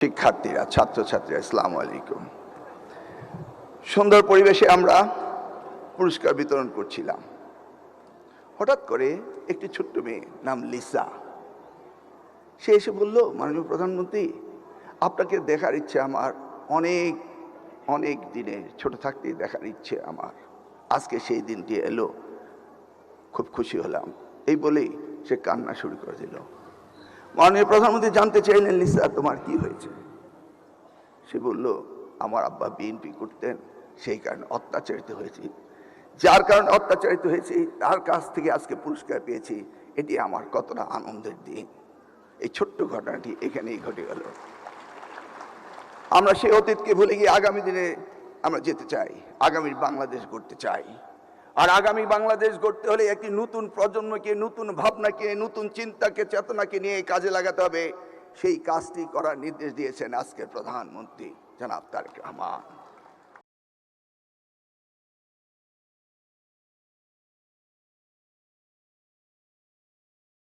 শিক্ষার্থীরা, ছাত্রছাত্রীরা, আসসালামু আলাইকুম। সুন্দর পরিবেশে আমরা পুরস্কার বিতরণ করছিলাম। হঠাৎ করে একটি ছোট্ট মেয়ে, নাম লিসা, সে এসে বলল, মাননীয় প্রধানমন্ত্রী, আপনাকে দেখার ইচ্ছে আমার অনেক অনেক দিনে, ছোট থাকতেই দেখার ইচ্ছে আমার, আজকে সেই দিনটি এলো, খুব খুশি হলাম। এই বলেই সে কান্না শুরু করে দিল। মাননীয় প্রধানমন্ত্রী জানতে চাইলেন, লিসা, তোমার কি হয়েছে? সে বলল, আমার আব্বা বিএনপি করতেন, সেই কারণে অত্যাচারিত হয়েছি, যার কারণে অত্যাচারিত হয়েছি তার কাছ থেকে আজকে পুরস্কার পেয়েছি, এটি আমার কতটা আনন্দের দিন। এই ছোট্ট ঘটনাটি এখানেই ঘটে গেল। আমরা সেই অতীতকে ভুলে গিয়ে আগামী দিনে আমরা যেতে চাই, আগামীর বাংলাদেশ গড়তে চাই। আর আগামী বাংলাদেশ গড়তে হলে একটি নতুন প্রজন্মকে, নতুন ভাবনাকে, নতুন চিন্তাকে, চেতনাকে নিয়ে কাজে লাগাতে হবে। সেই কাজটি করার নির্দেশ দিয়েছেন আজকের প্রধানমন্ত্রী জনাব তারেক রহমান।